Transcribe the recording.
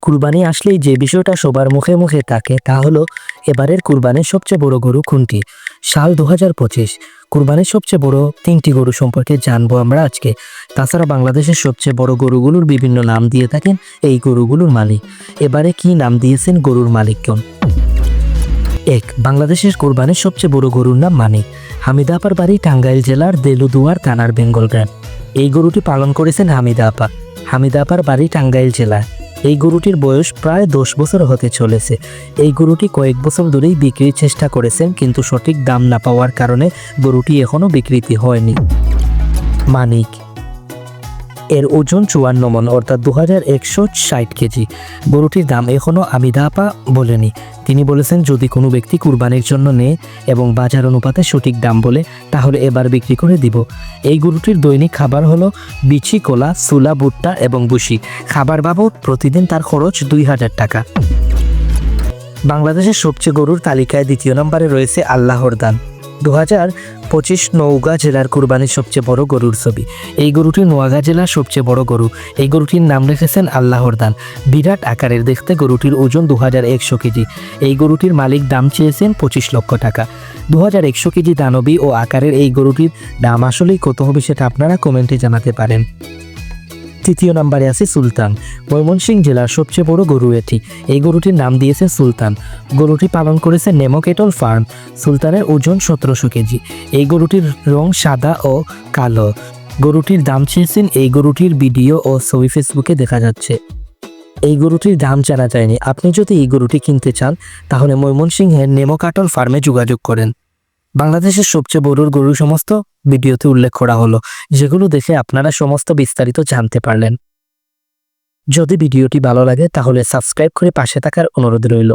কুরবানি আসলেই যে বিষয়টা সবার মুখে মুখে থাকে তা হলো এবারের কুরবানির সবচেয়ে বড় গরু কোনটি। সাল 2025। কুরবানির সবচেয়ে বড় 3টি গরু সম্পর্কে জানবো আমরা আজকে। তাছাড়া বাংলাদেশের সবচেয়ে বড় গরুগুলোর বিভিন্ন নাম দিয়ে থাকেন এই গরুগুলোর মালিক। এবারে কি নাম দিয়েছেন গরুর মালিকগণ? 1. বাংলাদেশের কুরবানির সবচেয়ে বড় গরুর নাম মানিক। হামিদা আপার বাড়ি টাঙ্গাইল জেলার দেলুদুয়ার থানার বেঙ্গল গ্রাম। এই গরুটি পালন করেছেন হামিদা আপা। হামিদা আপার বাড়ি টাঙ্গাইল জেলায়। এই গরুটির বয়স প্রায় 10 বছর হতে চলেছে। এই গরুটি কয়েক বছর ধরেই বিক্রির চেষ্টা করেছেন, কিন্তু সঠিক দাম না পাওয়ার কারণে গরুটি এখনও বিক্রিতি হয়নি। মানিক এর ওজন 54 মণ অর্থাৎ 2160 কেজি। গরুটির দাম এখনও হামিদা আপা বলেনি। তিনি বলেছেন যদি কোনো ব্যক্তি কুরবানির জন্য নেয় এবং বাজার অনুপাতে সঠিক দাম বলে তাহলে এবার বিক্রি করে দিব। এই গরুটির দৈনিক খাবার হলো বিচি, কলা, সুলা, ভুট্টা এবং বুসি। খাবার বাবদ প্রতিদিন তার খরচ 2000 টাকা। বাংলাদেশের সবচেয়ে গরুর তালিকায় 2য় নম্বরে রয়েছে আল্লাহর দান। 2025 নওগাঁ জেলার কুরবানির সবচেয়ে বড় গরুর ছবি। এই গরুটি নোয়াগাঁ জেলার সবচেয়ে বড় গরু। এই গরুটির নাম রেখেছেন আল্লাহর দান। বিরাট আকারের দেখতে গরুটির ওজন 2100 কেজি। এই গরুটির মালিক দাম চেয়েছেন 25 লক্ষ টাকা। 2100 কেজি দানবী ও আকারের এই গরুটির দাম আসলেই কত হবে সেটা আপনারা কমেন্টে জানাতে পারেন। 3য় নম্বরে আছে সুলতান। ময়মনসিংহ জেলার সবচেয়ে বড় গরু এটি। এই গরুটির নাম দিয়েছে সুলতান। গরুটি পালন করেছে নেমো ক্যাটল ফার্ম। সুলতানের ওজন 1700 কেজি। এই গরুটির রং সাদা ও কালো। গরুটির দাম চেয়েছেন, এই গরুটির ভিডিও ও ছবি ফেসবুকে দেখা যাচ্ছে। এই গরুটির দাম জানা যায়নি। আপনি যদি এই গরুটি কিনতে চান তাহলে ময়মনসিংহের নেমো ক্যাটল ফার্মে যোগাযোগ করেন। বাংলাদেশের সবচেয়ে বড় গরু সমস্ত ভিডিওতে উল্লেখ করা হলো, যেগুলো দেখে আপনারা সমস্ত বিস্তারিত জানতে পারলেন। যদি ভিডিওটি ভালো লাগে তাহলে সাবস্ক্রাইব করে পাশে থাকার অনুরোধ রইল।